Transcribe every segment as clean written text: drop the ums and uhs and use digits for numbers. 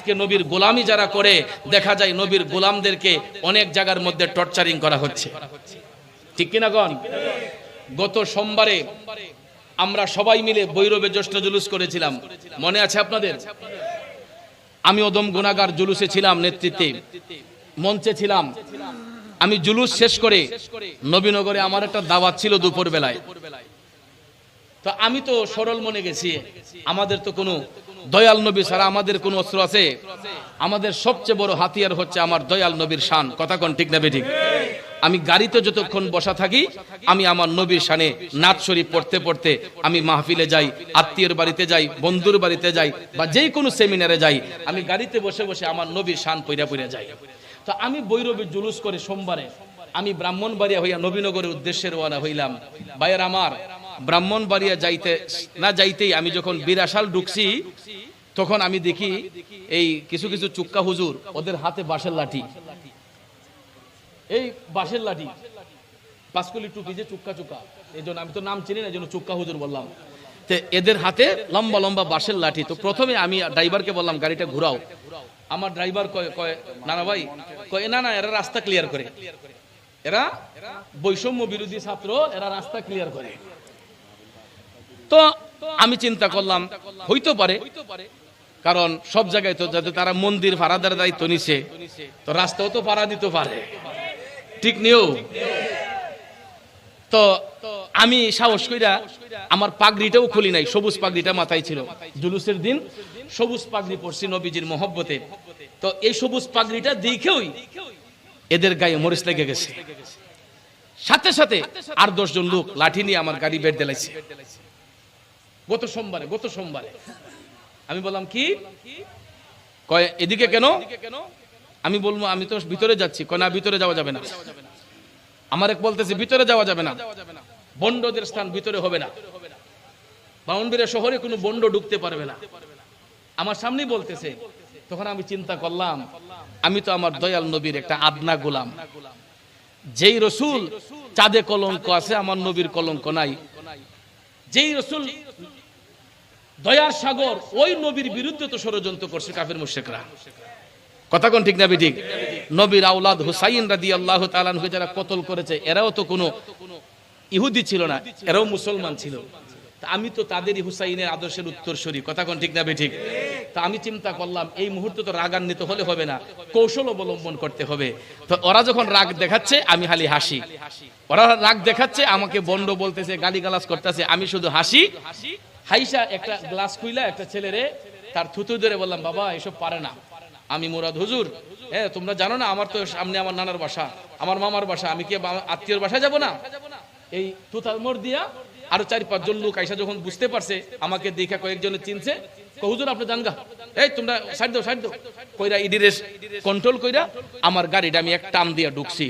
আজকে নবীর গোলামি যারা করে দেখা যায় নবীর গোলামদেরকে অনেক জায়গার মধ্যে টর্চারিং করা হচ্ছে, ঠিক কিনা গণ? গত সোমবারে আমরা সবাই মিলে ভৈরবে জ্যৈষ্ঠ জুলুস করেছিলাম, মনে আছে আপনাদের? আমি ওদম গুনাহগার জুলুসে ছিলাম, নেতৃত্বে মঞ্চে ছিলাম। আমি জুলুস শেষ করে নবীনগরে আমার একটা দাওয়াত ছিল দুপুর বেলায়। তো আমি তো সরল মনে গেছি, আমাদের তো কোনো দয়াল নবী ছাড়া আমাদের কোন অস্ত্র আছে? আমাদের সবচেয়ে বড় হাতিয়ার হচ্ছে আমার দয়াল নবীর শান, কথা কোন ঠিক না বেঠিক? আমি গাড়িতে যতক্ষণ বসা থাকি আমি আমার নবীর শানে নাত শরীফ পড়তে পড়তে আমি মাহফিলে যাই, আত্মীয়র বাড়িতে যাই, বন্ধুর বাড়িতে যাই, বা যেই কোনো সেমিনারে যাই, আমি গাড়িতে বসে বসে আমার নবীর শান পইরা পইরা যাই। তো আমি ভৈরবে জুলুস করে সোমবারে আমি ব্রাহ্মণবাড়িয়া হইয়া নবীনগরের উদ্দেশ্যে রওনা হইলাম। ভাইয়ের আমার, ব্রাহ্মণবাড়িয়া যাইতে না যাইতেই আমি যখন বিরাশাল ঢুকছি তখন আমি দেখি এই কিছু কিছু চুক্কা হুজুর, ওদের হাতে বাঁশের লাঠি, এই বাঁশের লাঠি, পাঁচকুলি টুপি, যে চুক্কা চুক্কা, এই জন্য আমি তো নাম চিনি না, এই জন্য চুক্কা হুজুর বললাম। তো এদের হাতে লম্বা লম্বা বাঁশের লাঠি। তো প্রথমে আমি ড্রাইভারকে বললাম গাড়িটা ঘুরাও। আমার ড্রাইভার কয় না না ভাই, কয় না না, এরা রাস্তা ক্লিয়ার করে, এরা বৈষম্য বিরোধী ছাত্র, এরা রাস্তা ক্লিয়ার করে। তো আমি চিন্তা করলাম হইতে পারে, কারণ সব জায়গায় তো যাতে তারা মন্দির ভাড়াদার দায়িত্ব নিছে, তো রাস্তাও তো ভাড়া দিতে পারে, ঠিক নিও। তো আমি সাহস কইরা আমার পাগড়িটাও খুলি নাই, সবুজ পাগড়িটা মাথায় ছিল, জুলুসের দিন সবুজ পাগড়ি পরছি নবীজির মহব্বতে। তো এই সবুজ পাগড়িটা দেখেই এদের গায়ে মরিচ লেগে গেছে। সাথে সাথে আর 10 জন লোক লাঠি নিয়ে আমার গাড়ি বের দিলাইছে। গত সোমবারে আমি বললাম কি, কয় এদিকে কেন? আমি বলবো আমি তো ভিতরে যাচ্ছি। কয় না, ভিতরে যাওয়া যাবে না। আমার এক বলতেছে ভিতরে যাওয়া যাবে না, বন্ডদের স্থান ভিতরে হবে না, ব্রাহ্মণবাড়িয়া শহরে কোনো বন্ড ঢুকতে পারবে না, আমার সামনেই বলতেছে। তখন আমি চিন্তা করলাম আমি তো আমার দয়াল নবীর একটা আদনা গোলাম, যেই রসুল চাঁদে কলঙ্ক আছে আমার নবীর কলঙ্ক নাই, যেই রসুল দয়ার সাগর, ওই নবীর বিরুদ্ধে তো ষড়যন্ত্র করছে কাফের মুশরিকরা, কথা কোন ঠিক না বেঠিক? নবীর আওলাদ হুসাইন রাদিয়াল্লাহু তাআলা আনহু যারা কতল করেছে, এরাও তো কোনো ইহুদি ছিল না, এরাও মুসলমান ছিল। আমি তো তাদেরই হুসাইনের আদর্শের উত্তরসূরি, কথা কোন ঠিক না বেঠিক? তা আমি চিন্তা করলাম এই মুহূর্তে তো রাগান্বিত হলে হবে না, কৌশল অবলম্বন করতে হবে। তো ওরা যখন রাগ দেখাচ্ছে আমি খালি হাসি, ওরা রাগ দেখাচ্ছে আমাকে বন্ড বলতেছে, গালিগালাজ করতেছে, আমি শুধু হাসি। হাইসা একটা গ্লাস খুইলা একটা ছেলেরে তার থুতু ধরে বললাম, বাবা এসব পারে না, আমি মুরাদ হুজুর, হ্যাঁ তোমরা জানো না আমার তো সামনে আমার নানার বাসা, আমার মামার বাসা, আমি কি আত্মীয়র বাসায় যাব না? এই তুতার মোড় দিয়া আরো 4-5 জন লোক আইসা যখন বুঝতে পারছে আমাকে দেখা, কয়েকজনে চিনছে, হুজুর আপনি জানগা, এই তোমরা সাইড দাও কইরা ইডিরে কন্ট্রোল কইরা আমার গাড়িটা আমি এক টান দিয়া ঢুকছি।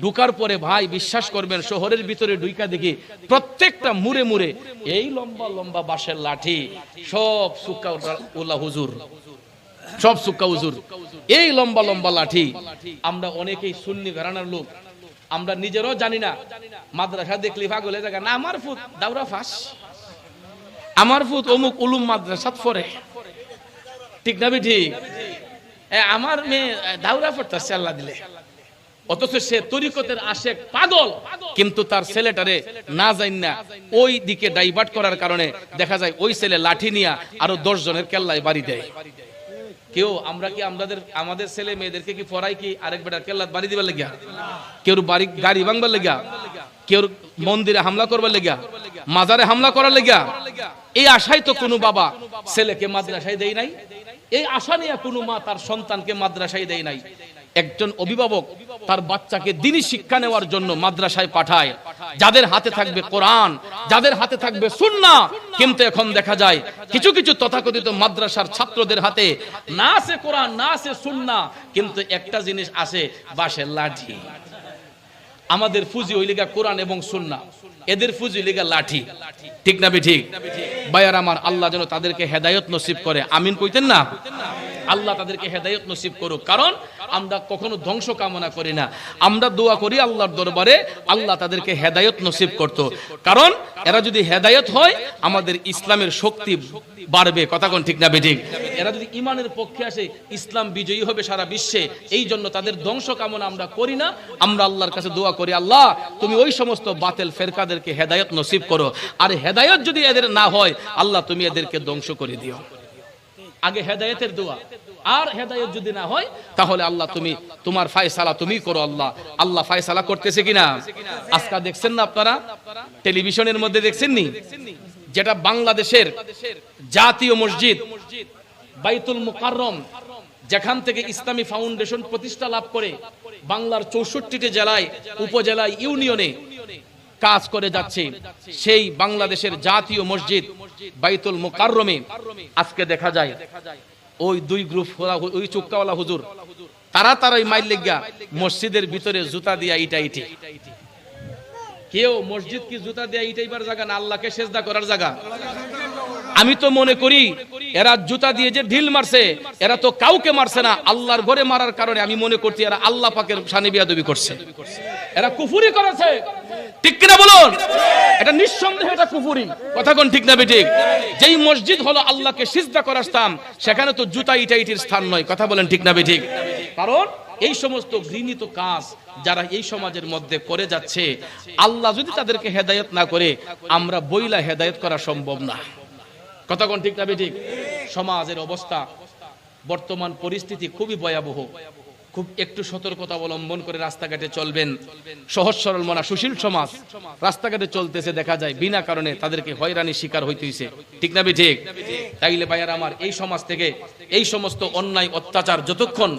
ঢুকার পরে ভাই বিশ্বাস করবেন, শহরের ভিতরে ঢুইকা দেখি প্রত্যেকটা মুড়ে মুড়ে এই লম্বা লম্বা বাঁশের লাঠি, সব সুক্কা ওলা হুজুর, সব সুক্কা হুজুর, এই লম্বা লম্বা লাঠি। আমরা অনেকেই সুন্নি ঘরানার লোক, আমরা নিজেরাও জানি না, মাদ্রাসা দেখলি পাগলে জায়গা না, আমার ফুট দাউরা ফাঁস, আমার ফুট অমুক উলুম মাদ্রাসাত পড়ে, ঠিক না বেঠিক? আমার মেয়ে দাউরা পড়তেছে আল্লাহ দিলে, অথচ সে তরিকতের আশেক পাগল, কিন্তু তার ছেলেটারে না জানি না ওই দিকে ডাইভার্ট করার কারণে দেখা যায় ওই ছেলে লাঠি নিয়ে আরো 10 জনের কেল্লায় বাড়ি দেয়। কেউ আমরা কি আমাদের ছেলে মেয়েদেরকে কি পড়াই কি আরেক বেটার কেল্লাত বাড়ি দিবার লাগিয়া? কেউ বাড়ি গাড়ি ভাঙবার লাগিয়া, কেউ মন্দিরে হামলা করবার লাগিয়া, মাজারে হামলা করার লাগিয়া। এই আশায় তো কোনো বাবা ছেলেকে মাদ্রাসায় দেয় নাই, এই আশা নিয়ে কোনো মা তার সন্তানকে মাদ্রাসায় দেয় নাই। একজন অভিভাবক তার বাচ্চাকে দ্বীনি শিক্ষা নেওয়ার জন্য মাদ্রাসায় পাঠায়, যাদের হাতে থাকবে কোরআন, যাদের হাতে থাকবে সুন্নাহ। কিন্তু এখন দেখা যায় কিছু কিছু তথাকথিত মাদ্রাসার ছাত্রদের হাতে না আছে কোরআন, না আছে সুন্নাহ, কিন্তু একটা জিনিস আছে, বাঁশের লাঠি। আমাদের ফুজি ওই লিগা কোরআন এবং সুন্নাহ, এদের ফুজি লিগা লাঠি, ঠিক না বেঠিক? ভাইয়ার আমার, আল্লাহ যেন তাদেরকে হেদায়েত নসিব করে, আমিন কইতেন না? আল্লাহ তাদেরকে হেদায়েত নসিব করুক। কারণ আমরা কখনো ধ্বংস কামনা করি না, আমরা দোয়া করি আল্লাহর দরবারে আল্লাহ তাদেরকে হেদায়েত নসিব করত। কারণ এরা যদি হেদায়েত হয় আমাদের ইসলামের শক্তি বাড়বে, কথা কোন ঠিক না বেঠিক? এরা যদি ইমানের পক্ষে আসে ইসলাম বিজয়ী হবে সারা বিশ্বে। এই জন্য তাদের ধ্বংস কামনা আমরা করি না, আমরা আল্লাহর কাছে দোয়া করি আল্লাহ তুমি ওই সমস্ত বাতিল ফেরকাদেরকে হেদায়েত নসিব করো, আর হেদায়েত যদি এদের না হয় আল্লাহ তুমি এদেরকে ধ্বংস করে দিও। আগে হেদায়েতের দোয়া, আর হেদায়েত যদি না হয় তাহলে আল্লাহ তুমি তোমার ফয়সালা তুমি করো। আল্লাহ আল্লাহ ফয়সালা করতেছে কিনা? আজকে দেখছেন না আপনারা, টেলিভিশনের মধ্যে দেখছেন নি, যেটা বাংলাদেশের জাতীয় মসজিদ বাইতুল মুকাররম, যেখান থেকে ইসলামী ফাউন্ডেশন প্রতিষ্ঠা লাভ করে বাংলার 64টি জেলায়, উপজেলায়, ইউনিয়নে কাজ করে যাচ্ছে, সেই বাংলাদেশের জাতীয় মসজিদ বাইতুল মুকাররমে আজকে দেখা যায় ওই দুই গ্রুপ, ওই চুক্কাওয়ালা হুজুর, তারাই মাইল লেগা মসজিদের ভিতরে জুতা দিয়া ইটাইটি। কেউ মসজিদ কি জুতা দিয়া ইটাইবার জায়গা না, আল্লাহকে সেজদা করার জায়গা? আমি তো মনে করি এরা জুতা দিয়ে যে ঢিল মারছে, এরা তো কাউকে মারছে না, আল্লাহর ঘরে মারার কারণে আমি মনে করছি এরা আল্লাহ পাকের শানে বিয়াদবি করছে, এরা কুফরি করেছে। ঠিক কিনা বলুন? এটা নিঃসন্দেহে এটা কুফরি, কথা কোন ঠিক না বেঠিক? যেই মসজিদ হলো আল্লাহকে সিজদা করার স্থান, সেখানে তো জুতা ইটাইটির স্থান নয়, কথা বলেন ঠিক না বেঠিক? কারণ এই সমস্ত ঘৃণিত কাজ যারা এই সমাজের মধ্যে করে যাচ্ছে, আল্লাহ যদি তাদেরকে হেদায়েত না করে আমরা বইলা হেদায়েত করা সম্ভব না, কথা কোন ঠিক না বেঠিক? সমাজের অবস্থা, বর্তমান পরিস্থিতি খুবই ভয়াবহ। খুব একটু সতর্কতা অবলম্বন করে রাস্তাঘাটে চলবেন। সহজ সরল মনা সুশীল সমাজ রাস্তাঘাটে চলতেছে, দেখা যায় বিনা কারণে তাদেরকে হয়রানির শিকার হইতে হইছে, ঠিক না বেঠিক? তাইলে ভাইয়ার আমার, এই সমাজ থেকে এই সমস্ত অন্যায় অত্যাচার যতক্ষণ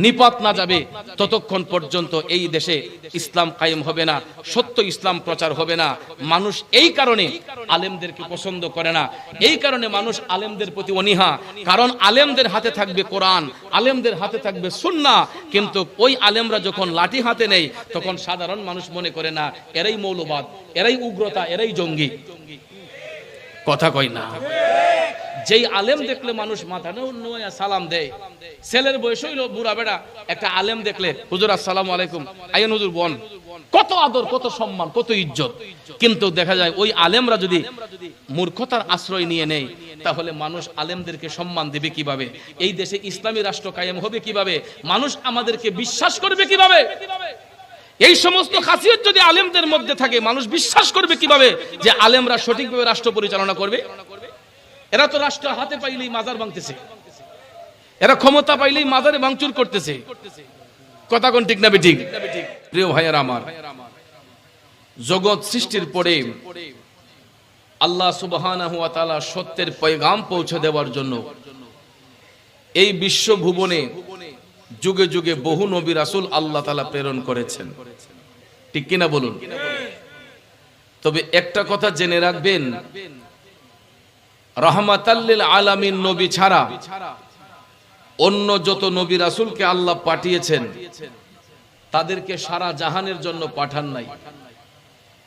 নিপাত না যাবে ততক্ষণ পর্যন্ত এই দেশে ইসলাম কায়েম হবে না, সত্য ইসলাম প্রচার হবে না। মানুষ এই কারণে আলেমদেরকে পছন্দ করে না, এই কারণে মানুষ আলেমদের প্রতি অনীহা, কারণ আলেমদের হাতে থাকবে কোরআন, আলেমদের হাতে থাকবে সুন্নাহ। কিন্তু ওই আলেমরা যখন লাঠি হাতে নেয় তখন সাধারণ মানুষ মনে করে না এরাই মৌলবাদ, এরাই উগ্রতা, এরাই জঙ্গি, কথা কয় না? যেই আলেম দেখলে মানুষ মাথা নোয়া সালাম দেয়, ছেলের বয়স হইল বুড়া বেড়া, একটা আলেম দেখলে হুজুর আসসালামু আলাইকুম, আইন হুজুর বন, কত আদর, কত সম্মান, কত ইজ্জত। কিন্তু দেখা যায় ওই আলেমরা যদি মূর্খতার আশ্রয় নিয়ে নেয় তাহলে মানুষ আলেমদেরকে সম্মান দেবে কিভাবে? এই দেশে ইসলামী রাষ্ট্র কায়েম হবে কিভাবে? মানুষ আমাদেরকে বিশ্বাস করবে কিভাবে? এই সমস্ত খাসিয়ত যদি আলেমদের মধ্যে থাকে মানুষ বিশ্বাস করবে কিভাবে যে আলেমরা সঠিকভাবে রাষ্ট্র পরিচালনা করবে? এরা তো রাষ্ট্র হাতে পাইলেই মাজার ভাঙতেছে, এরা ক্ষমতা পাইলেই মাজারে ভাঙচুর করতেছে, কথা কোন ঠিক না বেঠিক? প্রিয় ভাইয়েরা আমার, জগৎ সৃষ্টির পরে আল্লাহ সুবহানাহু ওয়া তাআলা সত্যের পয়গাম পৌঁছে দেওয়ার জন্য এই বিশ্ব ভুবনে যুগে যুগে বহু নবী রাসূল আল্লাহ তাআলা প্রেরণ করেছেন, ঠিক কিনা বলুন? তবে একটা কথা জেনে রাখবেন, রাহমাতাল লিল আলামিন নবী ছাড়া অন্য যত নবী রাসূলকে আল্লাহ পাঠিয়েছেন তাদেরকে সারা জাহানের জন্য পাঠান নাই।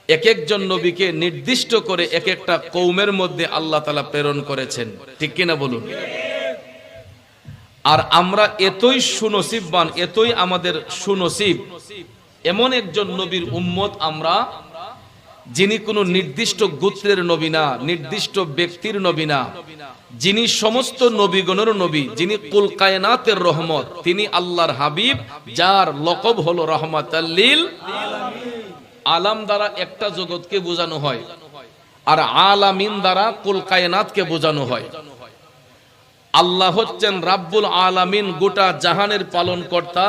এক একজন নবীকে নির্দিষ্ট করে এক একটা কওমের মধ্যে আল্লাহ তাআলা প্রেরণ করেছেন, ঠিক কিনা বলুন? আর আমরা এতই সুনসিববান, এতই আমাদের সুনসিব, এমন একজন নবীর উম্মত আমরা, যিনি কোনো নির্দিষ্ট গোত্রের নবী না, নির্দিষ্ট ব্যক্তির নবী না, যিনি সমস্ত নবীগণের নবী, যিনি কুল কায়নাতের রহমত, তিনি আল্লাহর হাবিব, যার লকব হলো রাহমাতাল লিল আলাম দ্বারা একটা জগৎকে বোঝানো হয়, আর আলামিন দ্বারা কুল কায়নাতকে বোঝানো হয়। আল্লাহ হচ্ছেন রাব্বুল আলামিন, গোটা জাহানের পালন কর্তা।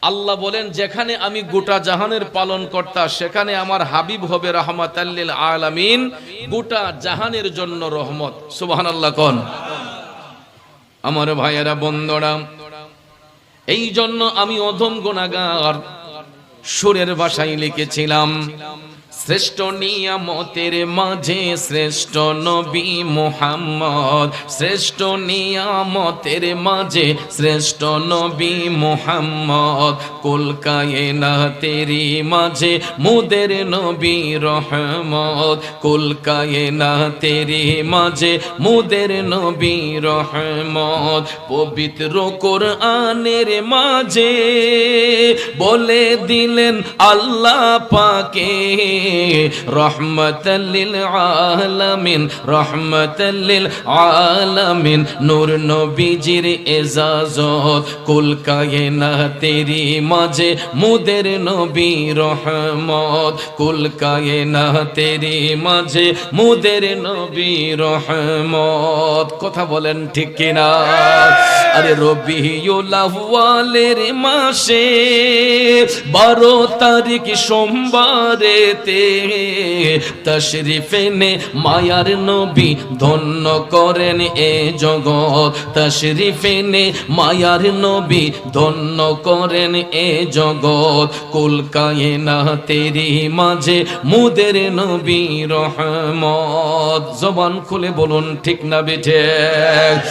আল্লাহ বলেন যেখানে আমি গোটা জাহানের পালন কর্তা সেখানে আমার হাবিব হবে রাহমাতাল লিল আলামিন, গোটা জাহানের জন্য রহমত। সুবহানাল্লাহ কোন? আমার ভাইয়েরা বন্ধুরা, এই জন্য আমি অধম গুনাহগার সুরের ভাষায় লিখেছিলাম, শ্রেষ্ঠ নিয়ামতের মাঝে শ্রেষ্ঠ নবী মুহাম্মদ, শ্রেষ্ঠ নিয়ামতের মাঝে শ্রেষ্ঠ নবী মুহাম্মদ, কুল কায়নাতেরি মাঝে মুদের নবী রহমত, কুল কায়নাতেরি মাঝে মুদের নবী রহমত। পবিত্র কোরআনের মাঝে বলে দিলেন আল্লাহ পাকে রহমাতাল লিল আলামিন, রহমাতাল লিল আলামিন, নূর নবীজির এজাজত, কুল কায়নাতেরি মাঝে মুদের নবী রহমত, কুল কায়নাতেরি মাঝে মুদের নবী রহমত। কথা বলেন ঠিক কিনা? আরে রবিউল আউয়ালের মাসে 12 তারিখ সোমবারেতে তশরিফ এনে মায়ার নবী ধন্য করেন এ জগৎ, তশরিফ এনে মায়ার নবী ধন্য করেন এ জগৎ, কুল কায়নাতেরি মাঝে মুদের নবী রহমত। জবান খুলে বলুন ঠিক না বেঠিক?